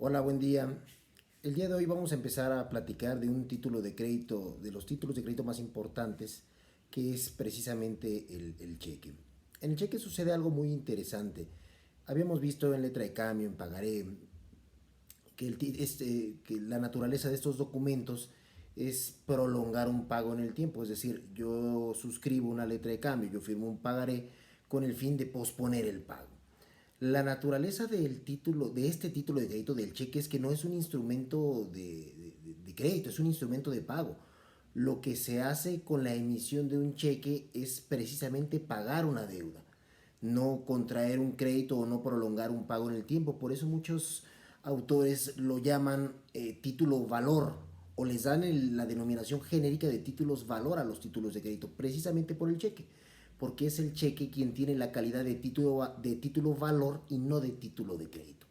Hola, buen día. El día de hoy vamos a empezar a platicar de un título de crédito, de los títulos de crédito más importantes, que es precisamente el cheque. En el cheque sucede algo muy interesante. Habíamos visto en letra de cambio, en pagaré, que la naturaleza de estos documentos es prolongar un pago en el tiempo. Es decir, yo suscribo una letra de cambio, yo firmo un pagaré con el fin de posponer el pago. La naturaleza del título, de este título de crédito del cheque es que no es un instrumento de crédito, es un instrumento de pago. Lo que se hace con la emisión de un cheque es precisamente pagar una deuda, no contraer un crédito o no prolongar un pago en el tiempo. Por eso muchos autores lo llaman título valor o les dan la denominación genérica de títulos valor a los títulos de crédito, precisamente por el cheque, porque es el cheque quien tiene la calidad de título valor y no de título de crédito.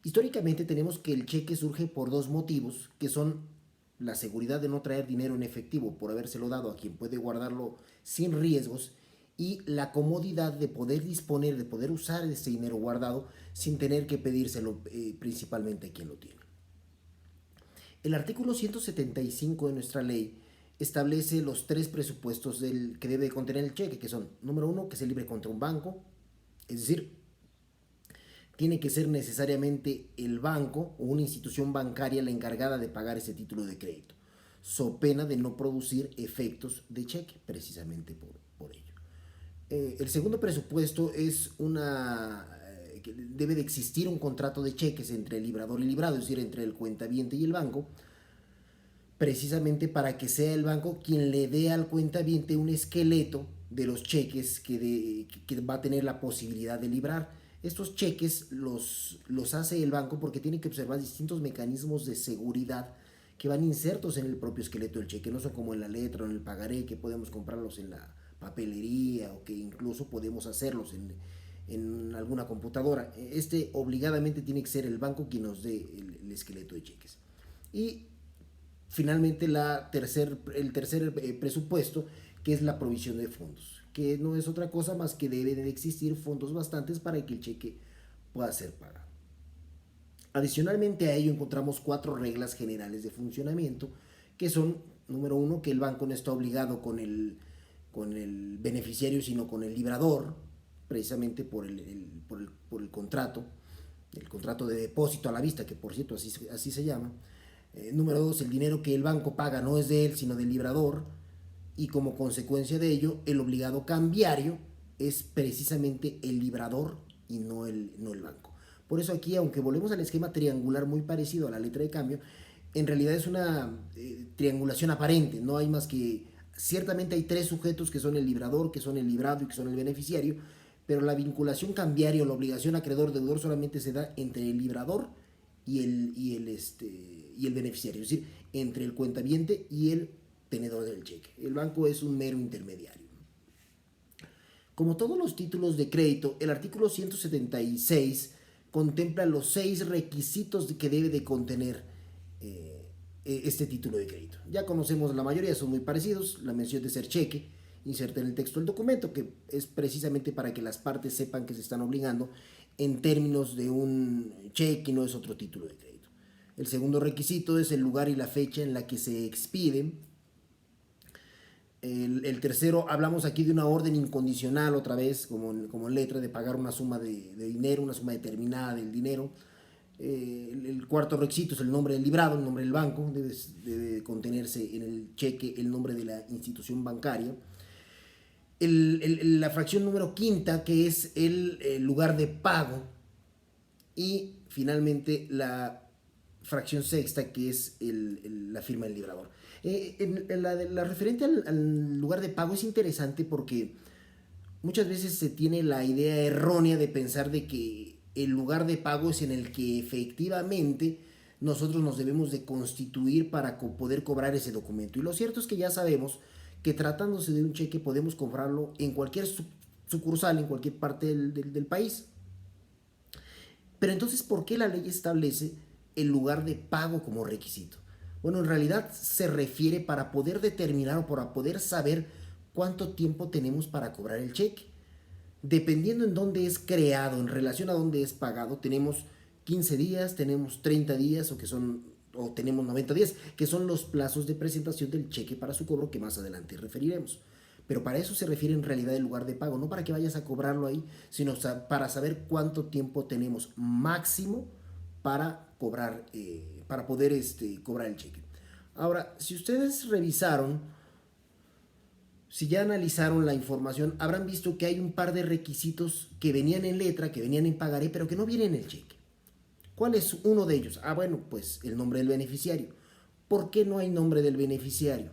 Históricamente tenemos que el cheque surge por dos motivos, que son la seguridad de no traer dinero en efectivo por habérselo dado a quien puede guardarlo sin riesgos y la comodidad de poder disponer, de poder usar ese dinero guardado sin tener que pedírselo principalmente a quien lo tiene. El artículo 175 de nuestra ley establece los tres presupuestos que debe contener el cheque, que son, número uno, que se libre contra un banco, es decir, tiene que ser necesariamente el banco o una institución bancaria la encargada de pagar ese título de crédito, so pena de no producir efectos de cheque, precisamente por ello. El segundo presupuesto es que debe de existir un contrato de cheques entre el librador y librado, es decir, entre el cuentaviente y el banco, precisamente para que sea el banco quien le dé al cuentaviente un esqueleto de los cheques que va a tener la posibilidad de librar. Estos cheques los hace el banco porque tiene que observar distintos mecanismos de seguridad que van insertos en el propio esqueleto del cheque. No son como en la letra o en el pagaré, que podemos comprarlos en la papelería o que incluso podemos hacerlos en alguna computadora. Este obligadamente tiene que ser el banco quien nos dé el esqueleto de cheques. Y finalmente el tercer presupuesto, que es la provisión de fondos, que no es otra cosa más que deben de existir fondos bastantes para que el cheque pueda ser pagado. Adicionalmente a ello encontramos cuatro reglas generales de funcionamiento, que son, número uno, que el banco no está obligado con el beneficiario, sino con el librador, precisamente por el contrato, el contrato de depósito a la vista, que por cierto así se llama. Número dos, el dinero que el banco paga no es de él, sino del librador, y como consecuencia de ello, el obligado cambiario es precisamente el librador y no el banco. Por eso aquí, aunque volvemos al esquema triangular muy parecido a la letra de cambio, en realidad es una triangulación aparente, no hay más que, ciertamente hay tres sujetos que son el librador, que son el librado y que son el beneficiario, pero la vinculación cambiaria o la obligación acreedor-deudor solamente se da entre el librador y el beneficiario, es decir, entre el cuentaviente y el tenedor del cheque. El banco es un mero intermediario. Como todos los títulos de crédito, el artículo 176 contempla los 6 requisitos que debe de contener este título de crédito. Ya conocemos la mayoría, son muy parecidos. La mención de ser cheque, inserta en el texto del documento, que es precisamente para que las partes sepan que se están obligando en términos de un cheque y no es otro título de crédito. El segundo requisito es el lugar y la fecha en la que se expide. El tercero, hablamos aquí de una orden incondicional, otra vez, como en letra, de pagar una suma de dinero, una suma determinada del dinero. El cuarto requisito es el nombre del librado, el nombre del banco, debe contenerse en el cheque el nombre de la institución bancaria. La fracción número quinta, que es el lugar de pago. Y finalmente la fracción sexta, que es la firma del librador. La referente al lugar de pago es interesante porque muchas veces se tiene la idea errónea de pensar de que el lugar de pago es en el que efectivamente nosotros nos debemos de constituir para poder cobrar ese documento. Y lo cierto es que ya sabemos que tratándose de un cheque podemos cobrarlo en cualquier sucursal, en cualquier parte del país. Pero entonces, ¿por qué la ley establece el lugar de pago como requisito? Bueno, en realidad se refiere para poder determinar o para poder saber cuánto tiempo tenemos para cobrar el cheque. Dependiendo en dónde es creado, en relación a dónde es pagado, tenemos 15 días, tenemos 30 días o tenemos 90 días, que son los plazos de presentación del cheque para su cobro que más adelante referiremos. Pero para eso se refiere en realidad el lugar de pago, no para que vayas a cobrarlo ahí, sino para saber cuánto tiempo tenemos máximo para cobrar, para poder cobrar el cheque. Ahora, si ustedes revisaron, si ya analizaron la información, habrán visto que hay un par de requisitos que venían en letra, que venían en pagaré, pero que no vienen en el cheque. ¿Cuál es uno de ellos? Bueno, pues el nombre del beneficiario. ¿Por qué no hay nombre del beneficiario?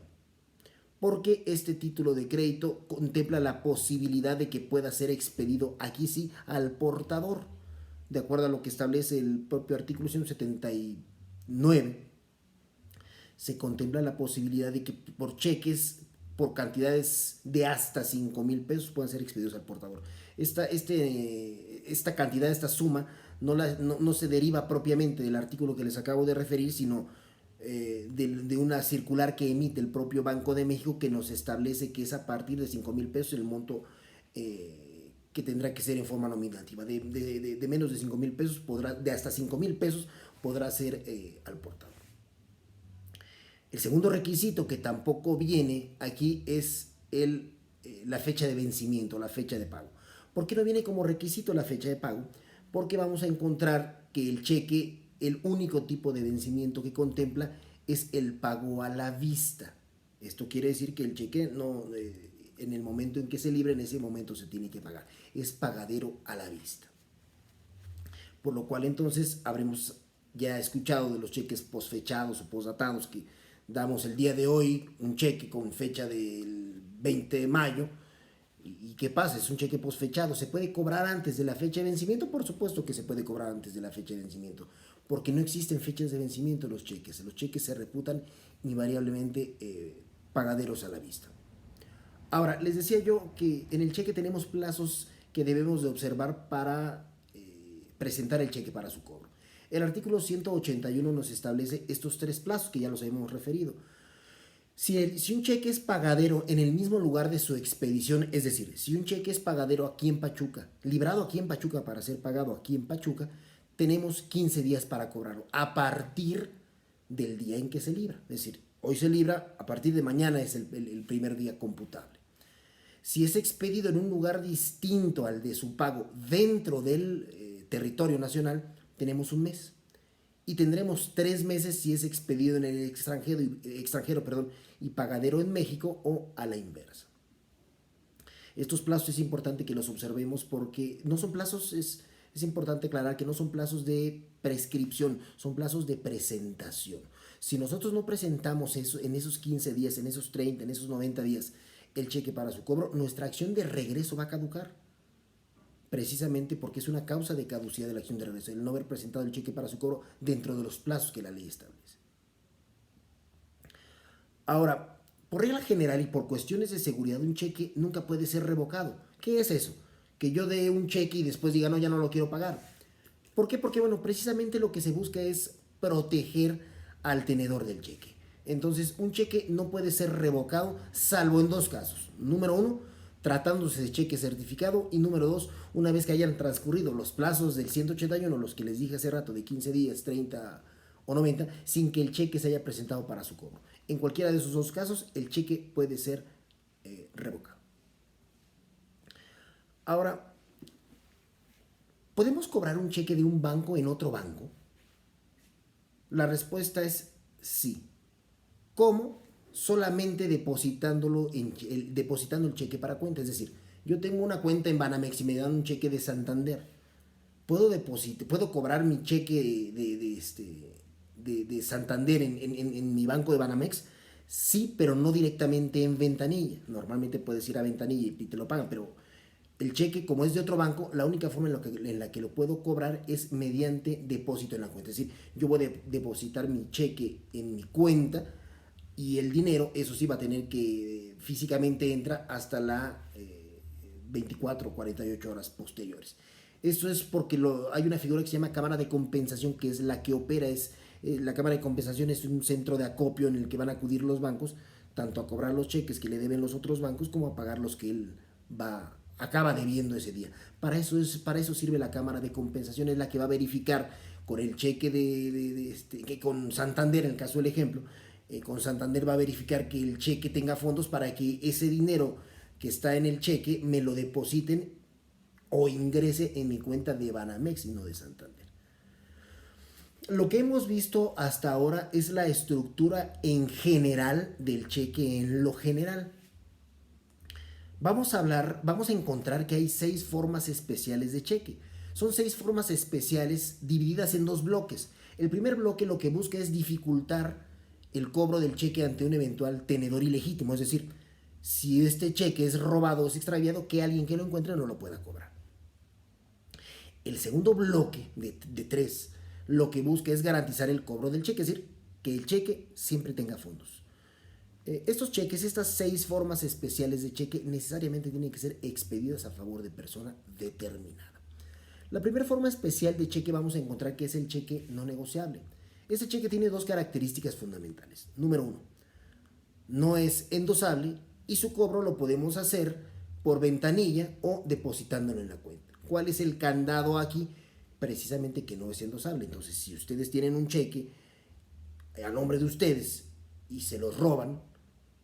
Porque este título de crédito contempla la posibilidad de que pueda ser expedido, aquí sí, al portador, de acuerdo a lo que establece el propio artículo 179. Se contempla la posibilidad de que por cheques por cantidades de hasta 5,000 pesos puedan ser expedidos al portador. Esta cantidad, esta suma, no se deriva propiamente del artículo que les acabo de referir, sino de una circular que emite el propio Banco de México, que nos establece que es a partir de 5,000 pesos el monto que tendrá que ser en forma nominativa. De menos de 5,000 pesos, de hasta 5,000 pesos podrá ser al portador. El segundo requisito que tampoco viene aquí es la fecha de vencimiento, la fecha de pago. ¿Por qué no viene como requisito la fecha de pago? Porque vamos a encontrar que el cheque, el único tipo de vencimiento que contempla es el pago a la vista. Esto quiere decir que el cheque no, en el momento en que se libra, en ese momento se tiene que pagar. Es pagadero a la vista. Por lo cual entonces habremos ya escuchado de los cheques posfechados o posdatados, que damos el día de hoy un cheque con fecha del 20 de mayo. ¿Y qué pasa? Es un cheque posfechado. ¿Se puede cobrar antes de la fecha de vencimiento? Por supuesto que se puede cobrar antes de la fecha de vencimiento, porque no existen fechas de vencimiento en los cheques. Los cheques se reputan invariablemente pagaderos a la vista. Ahora, les decía yo que en el cheque tenemos plazos que debemos de observar para presentar el cheque para su cobro. El artículo 181 nos establece estos 3 plazos que ya los hemos referido. Si un cheque es pagadero en el mismo lugar de su expedición, es decir, si un cheque es pagadero aquí en Pachuca, librado aquí en Pachuca para ser pagado aquí en Pachuca, tenemos 15 días para cobrarlo, a partir del día en que se libra. Es decir, hoy se libra, a partir de mañana es el primer día computable. Si es expedido en un lugar distinto al de su pago dentro del territorio nacional, tenemos un mes. Y tendremos 3 meses si es expedido en el extranjero, y pagadero en México, o a la inversa. Estos plazos es importante que los observemos porque no son plazos, es importante aclarar que no son plazos de prescripción, son plazos de presentación. Si nosotros no presentamos eso en esos 15 días, en esos 30, en esos 90 días, el cheque para su cobro, nuestra acción de regreso va a caducar. Precisamente porque es una causa de caducidad de la acción de regreso, el no haber presentado el cheque para su cobro dentro de los plazos que la ley establece. Ahora, por regla general y por cuestiones de seguridad, un cheque nunca puede ser revocado. ¿Qué es eso? Que yo dé un cheque y después diga, no, ya no lo quiero pagar. ¿Por qué? Porque, bueno, precisamente lo que se busca es proteger al tenedor del cheque. Entonces, un cheque no puede ser revocado salvo en 2 casos. Número 1, tratándose de cheque certificado, y número 2, una vez que hayan transcurrido los plazos del 181, los que les dije hace rato, de 15 días, 30 o 90, sin que el cheque se haya presentado para su cobro. En cualquiera de esos 2 casos, el cheque puede ser revocado. Ahora, ¿podemos cobrar un cheque de un banco en otro banco? La respuesta es sí. ¿Cómo? Solamente depositando el cheque para cuenta. Es decir, yo tengo una cuenta en Banamex y me dan un cheque de Santander. ¿Puedo cobrar mi cheque de Santander en mi banco de Banamex? Sí, pero no directamente en ventanilla. Normalmente puedes ir a ventanilla y te lo pagan, pero el cheque, como es de otro banco, la única forma en la que lo puedo cobrar es mediante depósito en la cuenta. Es decir, yo voy a depositar mi cheque en mi cuenta, y el dinero, eso sí, va a tener que físicamente entra hasta la 24 o 48 horas posteriores. Eso es porque hay una figura que se llama cámara de compensación, que es la que opera. La cámara de compensación es un centro de acopio en el que van a acudir los bancos, tanto a cobrar los cheques que le deben los otros bancos como a pagar los que él va acaba debiendo ese día. Para eso sirve la Cámara de Compensación, es la que va a verificar con el cheque que con Santander, en el caso del ejemplo, con Santander va a verificar que el cheque tenga fondos para que ese dinero que está en el cheque me lo depositen o ingrese en mi cuenta de Banamex y no de Santander. Lo que hemos visto hasta ahora es la estructura en general del cheque en lo general. Vamos a encontrar que hay 6 formas especiales de cheque. Son 6 formas especiales divididas en 2 bloques. El primer bloque lo que busca es dificultar el cobro del cheque ante un eventual tenedor ilegítimo, es decir, si este cheque es robado o es extraviado, que alguien que lo encuentre no lo pueda cobrar. El segundo bloque de 3 lo que busca es garantizar el cobro del cheque, es decir, que el cheque siempre tenga fondos. Estos cheques, estas 6 formas especiales de cheque necesariamente tienen que ser expedidas a favor de persona determinada. La primera forma especial de cheque vamos a encontrar que es el cheque no negociable. Este cheque tiene 2 características fundamentales. Número 1, no es endosable y su cobro lo podemos hacer por ventanilla o depositándolo en la cuenta. ¿Cuál es el candado aquí? Precisamente que no es endosable. Entonces, si ustedes tienen un cheque a nombre de ustedes y se los roban,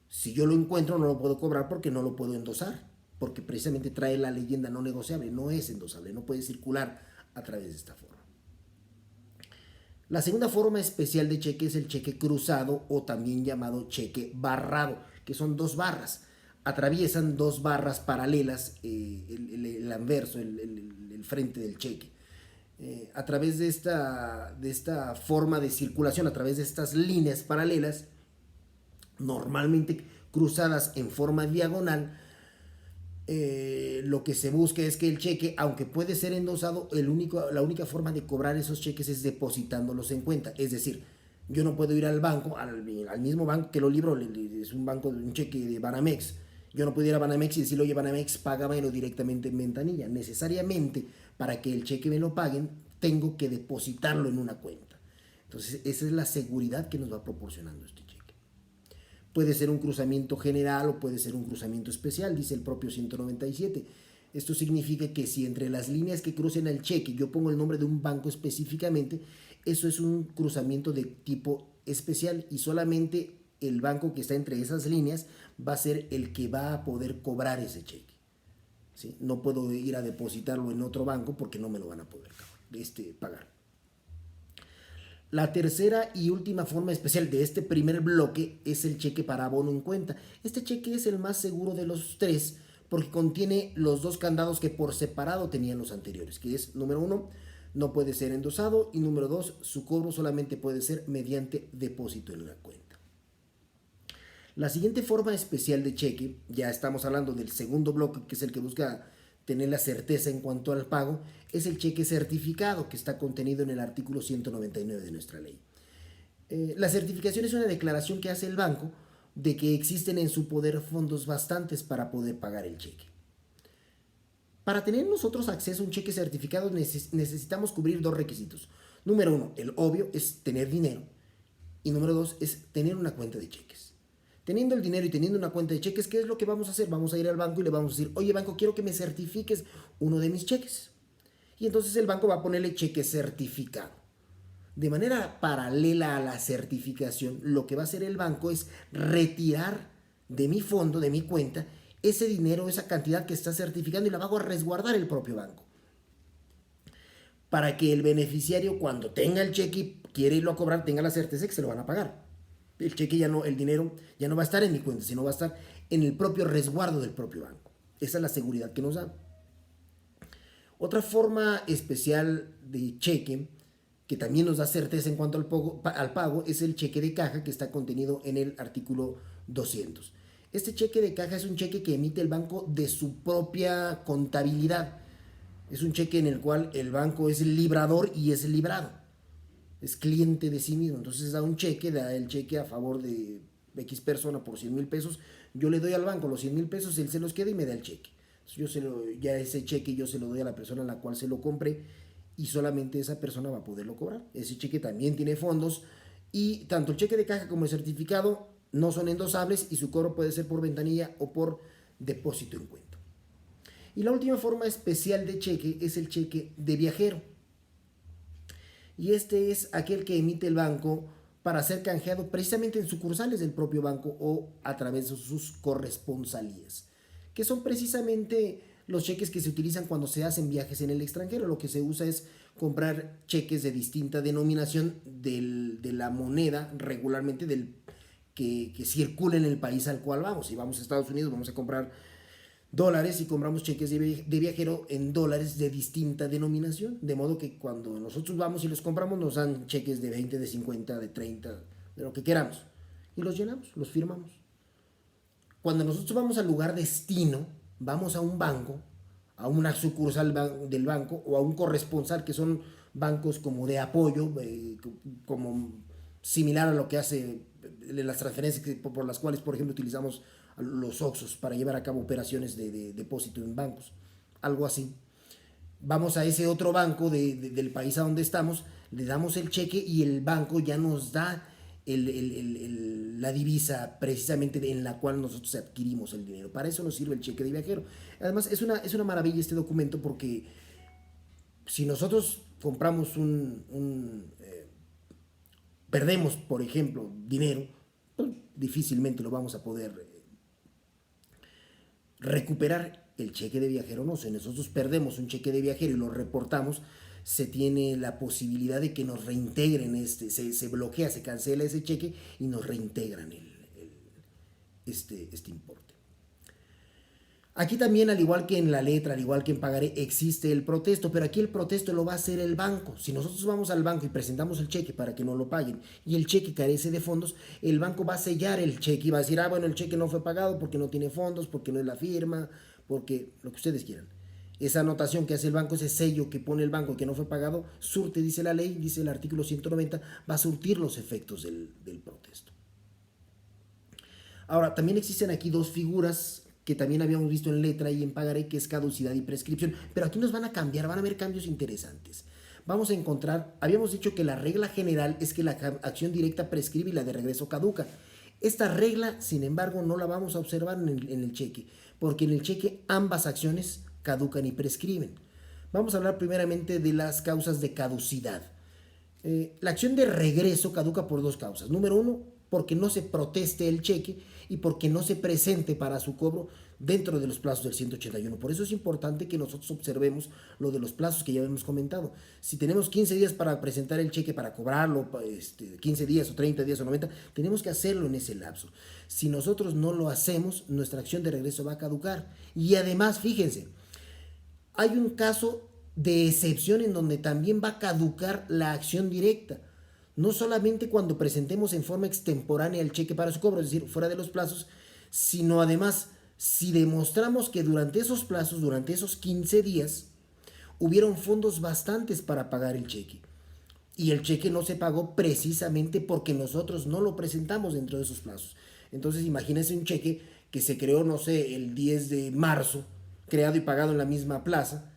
si yo lo encuentro no lo puedo cobrar porque no lo puedo endosar, porque precisamente trae la leyenda no negociable, no es endosable, no puede circular a través de esta forma. La segunda forma especial de cheque es el cheque cruzado o también llamado cheque barrado, que son 2 barras. Atraviesan 2 barras paralelas, el anverso, el frente del cheque. A través de esta forma de circulación, a través de estas líneas paralelas, normalmente cruzadas en forma diagonal, lo que se busca es que el cheque, aunque puede ser endosado, la única forma de cobrar esos cheques es depositándolos en cuenta. Es decir, yo no puedo ir al banco, al mismo banco que lo libró, es un cheque de Banamex. Yo no puedo ir a Banamex y decirle, oye, Banamex, págamelo directamente en ventanilla. Necesariamente, para que el cheque me lo paguen, tengo que depositarlo en una cuenta. Entonces, esa es la seguridad que nos va proporcionando este cheque. Puede ser un cruzamiento general o puede ser un cruzamiento especial, dice el propio 197. Esto significa que si entre las líneas que crucen el cheque yo pongo el nombre de un banco específicamente, eso es un cruzamiento de tipo especial y solamente el banco que está entre esas líneas va a ser el que va a poder cobrar ese cheque. ¿Sí? No puedo ir a depositarlo en otro banco porque no me lo van a poder pagar. La tercera y última forma especial de este primer bloque es el cheque para abono en cuenta. Este cheque es el más seguro de los 3 porque contiene los 2 candados que por separado tenían los anteriores, que es, número 1, no puede ser endosado y número 2, su cobro solamente puede ser mediante depósito en la cuenta. La siguiente forma especial de cheque, ya estamos hablando del segundo bloque, que es el que busca tener la certeza en cuanto al pago, es el cheque certificado que está contenido en el artículo 199 de nuestra ley. La certificación es una declaración que hace el banco de que existen en su poder fondos bastantes para poder pagar el cheque. Para tener nosotros acceso a un cheque certificado necesitamos cubrir 2 requisitos. Número 1, el obvio es tener dinero. Y número 2 es tener una cuenta de cheques. Teniendo el dinero y teniendo una cuenta de cheques, ¿qué es lo que vamos a hacer? Vamos a ir al banco y le vamos a decir, oye banco, quiero que me certifiques uno de mis cheques. Y entonces el banco va a ponerle cheque certificado. De manera paralela a la certificación, lo que va a hacer el banco es retirar de mi fondo, de mi cuenta, ese dinero, esa cantidad que está certificando y la va a resguardar el propio banco. Para que el beneficiario, cuando tenga el cheque y quiere irlo a cobrar, tenga la certeza de que se lo van a pagar. El cheque el dinero ya no va a estar en mi cuenta, sino va a estar en el propio resguardo del propio banco. Esa es la seguridad que nos da. Otra forma especial de cheque que también nos da certeza en cuanto al pago es el cheque de caja que está contenido en el artículo 200. Este cheque de caja es un cheque que emite el banco de su propia contabilidad. Es un cheque en el cual el banco es el librador y es el librado. Es cliente de sí mismo. Entonces da el cheque a favor de X persona por 100,000 pesos. Yo le doy al banco los 100,000 pesos, él se los queda y me da el cheque. Ya ese cheque yo se lo doy a la persona a la cual se lo compre y solamente esa persona va a poderlo cobrar. Ese cheque también tiene fondos y tanto el cheque de caja como el certificado no son endosables y su cobro puede ser por ventanilla o por depósito en cuenta. Y la última forma especial de cheque es el cheque de viajero. Y este es aquel que emite el banco para ser canjeado precisamente en sucursales del propio banco o a través de sus corresponsalías, que son precisamente los cheques que se utilizan cuando se hacen viajes en el extranjero. Lo que se usa es comprar cheques de distinta denominación de la moneda regularmente que circula en el país al cual vamos. Si vamos a Estados Unidos, vamos a comprar dólares y compramos cheques de viajero en dólares de distinta denominación, de modo que cuando nosotros vamos y los compramos nos dan cheques de 20, de 50, de 30, de lo que queramos, y los llenamos, los firmamos. Cuando nosotros vamos al lugar destino, vamos a un banco, a una sucursal del banco o a un corresponsal, que son bancos como de apoyo, como similar a lo que hace las transferencias por las cuales, por ejemplo, utilizamos los OXXOs para llevar a cabo operaciones de depósito en bancos, algo así. Vamos a ese otro banco del país a donde estamos, le damos el cheque y el banco ya nos da la divisa precisamente en la cual nosotros adquirimos el dinero. Para eso nos sirve el cheque de viajero. Además, es una maravilla este documento, porque si nosotros compramos perdemos, por ejemplo, dinero, pues difícilmente lo vamos a poder recuperar. El cheque de viajero no. Si nosotros perdemos un cheque de viajero y lo reportamos, se tiene la posibilidad de que nos reintegren se bloquea, se cancela ese cheque y nos reintegran este importe. Aquí también, al igual que en la letra, al igual que en pagaré, existe el protesto, pero aquí el protesto lo va a hacer el banco. Si nosotros vamos al banco y presentamos el cheque para que nos lo paguen y el cheque carece de fondos, el banco va a sellar el cheque y va a decir, bueno, el cheque no fue pagado porque no tiene fondos, porque no es la firma, porque lo que ustedes quieran. Esa anotación que hace el banco, ese sello que pone el banco que no fue pagado, surte, dice la ley, dice el artículo 190, va a surtir los efectos del protesto. Ahora, también existen aquí dos figuras que también habíamos visto en letra y en pagaré, que es caducidad y prescripción, pero aquí nos van a cambiar, van a haber cambios interesantes. Vamos a encontrar, habíamos dicho que la regla general es que la acción directa prescribe y la de regreso caduca. Esta regla, sin embargo, no la vamos a observar en el cheque, porque en el cheque ambas acciones caducan y prescriben. Vamos a hablar primeramente de las causas de caducidad. La acción de regreso caduca por dos causas. Número uno, porque no se proteste el cheque y porque no se presente para su cobro dentro de los plazos del 181. Por eso es importante que nosotros observemos lo de los plazos que ya hemos comentado. Si tenemos 15 días para presentar el cheque, para cobrarlo, 15 días o 30 días o 90, tenemos que hacerlo en ese lapso. Si nosotros no lo hacemos, nuestra acción de regreso va a caducar. Y además, fíjense, hay un caso de excepción en donde también va a caducar la acción directa. No solamente cuando presentemos en forma extemporánea el cheque para su cobro, es decir, fuera de los plazos, sino además si demostramos que durante esos plazos, durante esos 15 días, hubieron fondos bastantes para pagar el cheque. Y el cheque no se pagó precisamente porque nosotros no lo presentamos dentro de esos plazos. Entonces, imagínense un cheque que se creó, no sé, el 10 de marzo, creado y pagado en la misma plaza.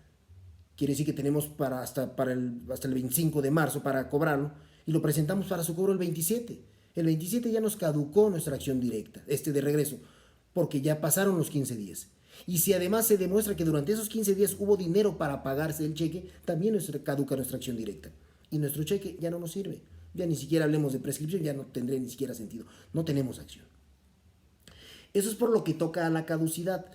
Quiere decir que tenemos hasta el 25 de marzo para cobrarlo, y lo presentamos para su cobro el 27. El 27 ya nos caducó nuestra acción directa, de regreso, porque ya pasaron los 15 días. Y si además se demuestra que durante esos 15 días hubo dinero para pagarse el cheque, también caduca nuestra acción directa. Y nuestro cheque ya no nos sirve. Ya ni siquiera hablemos de prescripción, ya no tendría ni siquiera sentido. No tenemos acción. Eso es por lo que toca a la caducidad.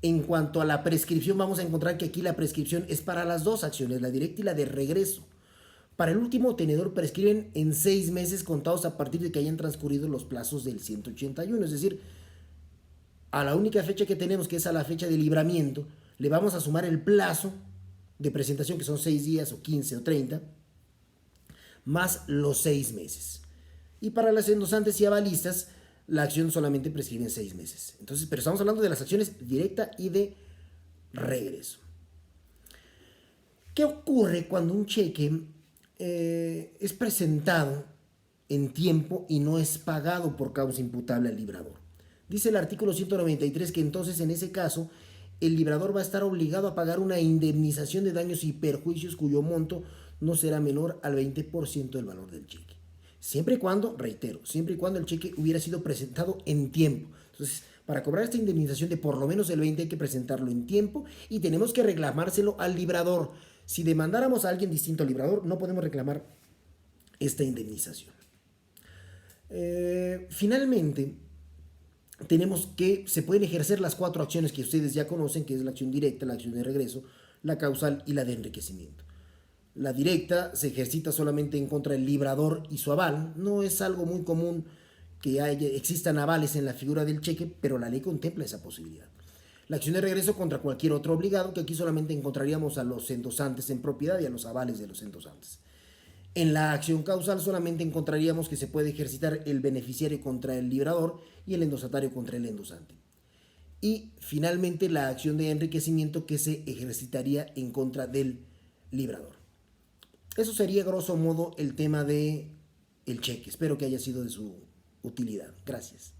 En cuanto a la prescripción, vamos a encontrar que aquí la prescripción es para las dos acciones, la directa y la de regreso. Para el último tenedor prescriben en 6 meses contados a partir de que hayan transcurrido los plazos del 181. Es decir, a la única fecha que tenemos, que es a la fecha de libramiento, le vamos a sumar el plazo de presentación, que son 6 días o 15 o 30, más los 6 meses. Y para las endosantes y avalistas, la acción solamente prescribe en 6 meses. Entonces, pero estamos hablando de las acciones directa y de regreso. ¿Qué ocurre cuando un cheque es presentado en tiempo y no es pagado por causa imputable al librador? Dice el artículo 193 que entonces en ese caso el librador va a estar obligado a pagar una indemnización de daños y perjuicios cuyo monto no será menor al 20% del valor del cheque. Siempre y cuando, reitero, siempre y cuando el cheque hubiera sido presentado en tiempo. Entonces, Para cobrar esta indemnización de por lo menos el 20 hay que presentarlo en tiempo y tenemos que reclamárselo al librador. Si demandáramos a alguien distinto al librador, no podemos reclamar esta indemnización. Finalmente, tenemos que se pueden ejercer las 4 acciones que ustedes ya conocen, que es la acción directa, la acción de regreso, la causal y la de enriquecimiento. La directa se ejercita solamente en contra del librador y su aval. No es algo muy común que existan avales en la figura del cheque, pero la ley contempla esa posibilidad. La acción de regreso contra cualquier otro obligado, que aquí solamente encontraríamos a los endosantes en propiedad y a los avales de los endosantes. En la acción causal solamente encontraríamos que se puede ejercitar el beneficiario contra el librador y el endosatario contra el endosante. Y finalmente la acción de enriquecimiento que se ejercitaría en contra del librador. Eso sería grosso modo el tema de el cheque. Espero que haya sido de su utilidad. Gracias.